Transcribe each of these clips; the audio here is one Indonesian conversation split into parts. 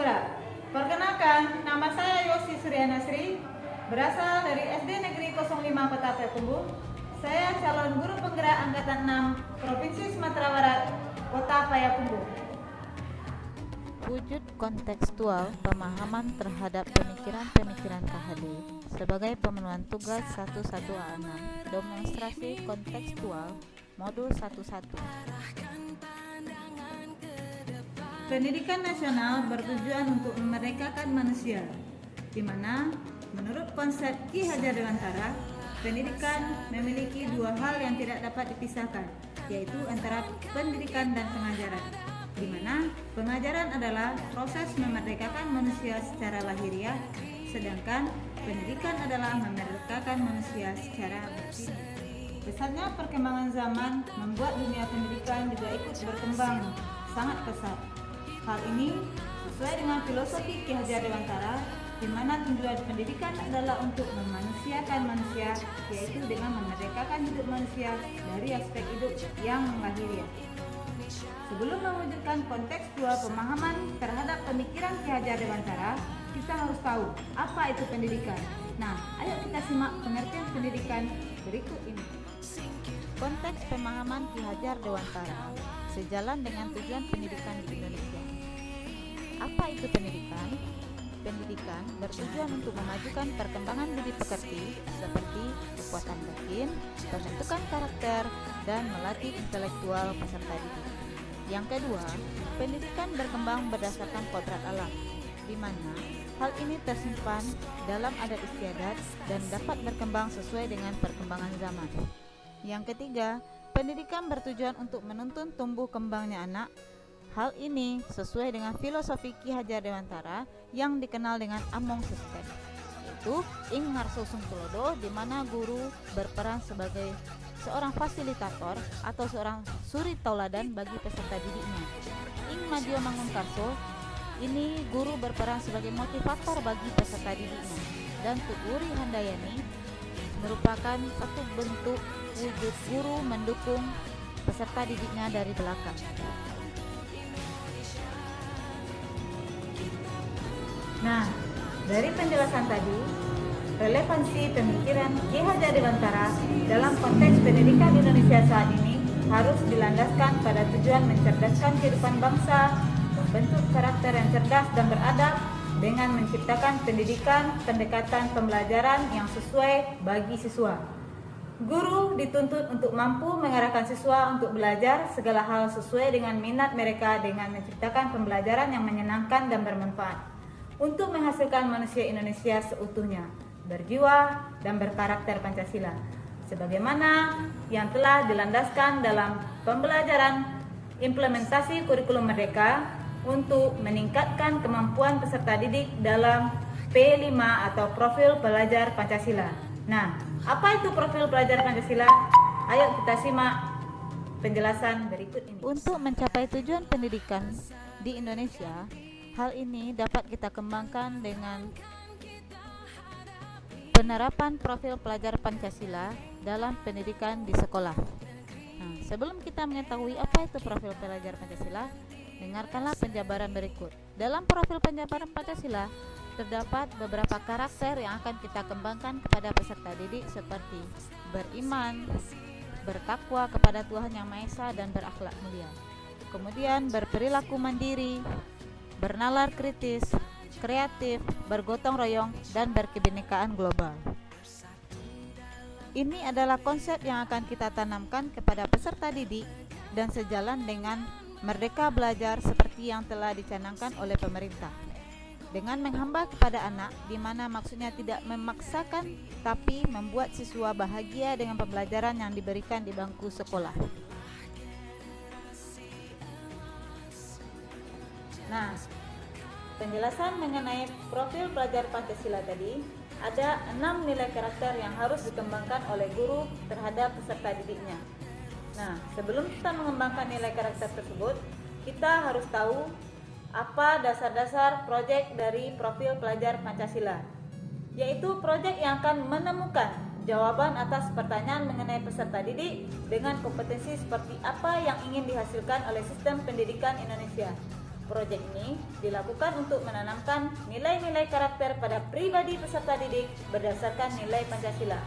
penggerak. Perkenalkan, nama saya Yosi Suryana-Sri, berasal dari SD Negeri 05 Kota Payakumbuh. Saya calon guru penggerak Angkatan 6 Provinsi Sumatera Barat, Kota Payakumbuh. Wujud kontekstual pemahaman terhadap pemikiran-pemikiran KHD sebagai pemenuhan tugas 11A6 demonstrasi kontekstual modul 11. Pendidikan nasional bertujuan untuk memerdekakan manusia, di mana menurut konsep Ki Hajar Dewantara, pendidikan memiliki dua hal yang tidak dapat dipisahkan, yaitu antara pendidikan dan pengajaran, di mana pengajaran adalah proses memerdekakan manusia secara lahiriah, sedangkan pendidikan adalah memerdekakan manusia secara batin. Pesatnya perkembangan zaman membuat dunia pendidikan juga ikut berkembang sangat pesat. Hal ini sesuai dengan filosofi Ki Hajar Dewantara, di mana tujuan pendidikan adalah untuk memanusiakan manusia, yaitu dengan memerdekakan hidup manusia dari aspek hidup yang lahiriah. Sebelum mewujudkan kontekstual pemahaman terhadap pemikiran Ki Hajar Dewantara, kita harus tahu apa itu pendidikan. Nah, ayo kita simak pengertian pendidikan berikut ini. Konteks pemahaman Ki Hajar Dewantara sejalan dengan tujuan pendidikan di Indonesia. Apa itu pendidikan? Pendidikan bertujuan untuk memajukan perkembangan budi pekerti seperti kekuatan batin, pembentukan karakter, dan melatih intelektual peserta didik. Yang kedua, pendidikan berkembang berdasarkan kodrat alam, di mana hal ini tersimpan dalam adat istiadat dan dapat berkembang sesuai dengan perkembangan zaman. Yang ketiga, pendidikan bertujuan untuk menuntun tumbuh kembangnya anak. Hal ini sesuai dengan filosofi Ki Hajar Dewantara yang dikenal dengan Among System, yaitu Ing Ngarso Sungkulodo, di mana guru berperan sebagai seorang fasilitator atau seorang suri tauladan bagi peserta didiknya. Ing Madio Mangunkarso, ini guru berperan sebagai motivator bagi peserta didiknya. Dan Tuuri Handayani merupakan satu bentuk wujud guru mendukung peserta didiknya dari belakang. Nah, dari penjelasan tadi, relevansi pemikiran Ki Hajar Dewantara dalam konteks pendidikan Indonesia saat ini harus dilandaskan pada tujuan mencerdaskan kehidupan bangsa, membentuk karakter yang cerdas dan beradab, dengan menciptakan pendidikan pendekatan pembelajaran yang sesuai bagi siswa. Guru dituntut untuk mampu mengarahkan siswa untuk belajar segala hal sesuai dengan minat mereka dengan menciptakan pembelajaran yang menyenangkan dan bermanfaat untuk menghasilkan manusia Indonesia seutuhnya, berjiwa dan berkarakter Pancasila, sebagaimana yang telah dilandaskan dalam pembelajaran implementasi kurikulum Merdeka untuk meningkatkan kemampuan peserta didik dalam P5 atau Profil Pelajar Pancasila. Nah, apa itu Profil Pelajar Pancasila? Ayo kita simak penjelasan berikut ini. Untuk mencapai tujuan pendidikan di Indonesia, hal ini dapat kita kembangkan dengan penerapan profil pelajar Pancasila dalam pendidikan di sekolah. Nah, sebelum kita mengetahui apa itu profil pelajar Pancasila, dengarkanlah penjabaran berikut. Dalam profil penjabaran Pancasila, terdapat beberapa karakter yang akan kita kembangkan kepada peserta didik seperti beriman, bertakwa kepada Tuhan Yang Maha Esa dan berakhlak mulia. Kemudian berperilaku mandiri, bernalar kritis, kreatif, bergotong royong, dan berkebinekaan global. Ini adalah konsep yang akan kita tanamkan kepada peserta didik dan sejalan dengan merdeka belajar seperti yang telah dicanangkan oleh pemerintah. Dengan menghamba kepada anak, di mana maksudnya tidak memaksakan, tapi membuat siswa bahagia dengan pembelajaran yang diberikan di bangku sekolah. Nah, penjelasan mengenai profil pelajar Pancasila tadi, ada 6 nilai karakter yang harus dikembangkan oleh guru terhadap peserta didiknya. Nah, sebelum kita mengembangkan nilai karakter tersebut, kita harus tahu apa dasar-dasar proyek dari profil pelajar Pancasila, yaitu proyek yang akan menemukan jawaban atas pertanyaan mengenai peserta didik dengan kompetensi seperti apa yang ingin dihasilkan oleh sistem pendidikan Indonesia. Proyek ini dilakukan untuk menanamkan nilai-nilai karakter pada pribadi peserta didik berdasarkan nilai Pancasila.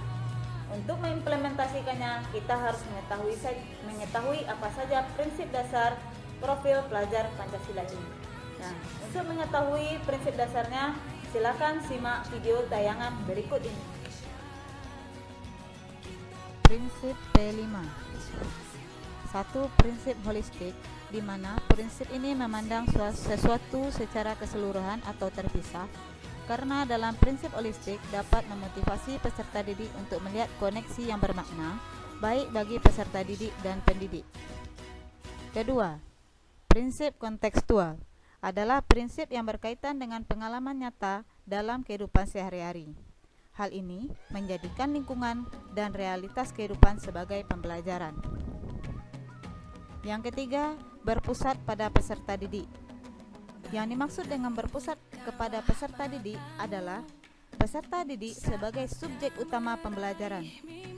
Untuk mengimplementasikannya, kita harus mengetahui apa saja prinsip dasar profil pelajar Pancasila ini. Nah, untuk mengetahui prinsip dasarnya, silakan simak video tayangan berikut ini. Prinsip P5. 1. Prinsip holistik, di mana prinsip ini memandang sesuatu secara keseluruhan atau terpisah, karena dalam prinsip holistik dapat memotivasi peserta didik untuk melihat koneksi yang bermakna, baik bagi peserta didik dan pendidik. Kedua, prinsip kontekstual adalah prinsip yang berkaitan dengan pengalaman nyata dalam kehidupan sehari-hari. Hal ini menjadikan lingkungan dan realitas kehidupan sebagai pembelajaran. Yang ketiga, berpusat pada peserta didik. Yang dimaksud dengan berpusat kepada peserta didik adalah peserta didik sebagai subjek utama pembelajaran.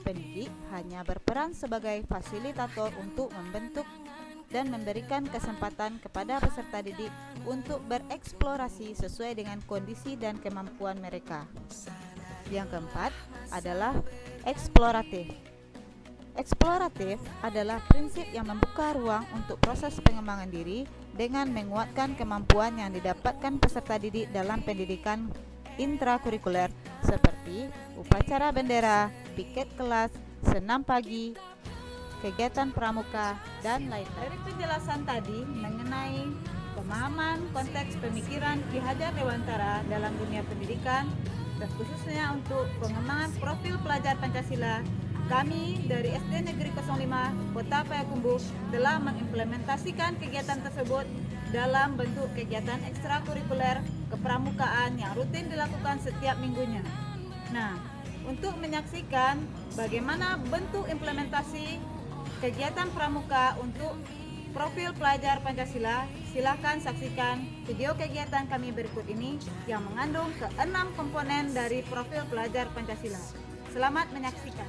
Pendidik hanya berperan sebagai fasilitator untuk membentuk dan memberikan kesempatan kepada peserta didik untuk bereksplorasi sesuai dengan kondisi dan kemampuan mereka. Yang keempat adalah eksploratif. Eksploratif adalah prinsip yang membuka ruang untuk proses pengembangan diri dengan menguatkan kemampuan yang didapatkan peserta didik dalam pendidikan intrakurikuler seperti upacara bendera, piket kelas, senam pagi, kegiatan pramuka, dan lain-lain. Dari penjelasan tadi mengenai pemahaman konteks pemikiran Ki Hajar Dewantara dalam dunia pendidikan, dan khususnya untuk pengembangan profil pelajar Pancasila, kami dari SD Negeri 05 Kota Payakumbuh telah mengimplementasikan kegiatan tersebut dalam bentuk kegiatan ekstrakurikuler kepramukaan yang rutin dilakukan setiap minggunya. Nah, untuk menyaksikan bagaimana bentuk implementasi kegiatan pramuka untuk profil pelajar Pancasila, silakan saksikan video kegiatan kami berikut ini yang mengandung ke-6 komponen dari profil pelajar Pancasila. Selamat menyaksikan.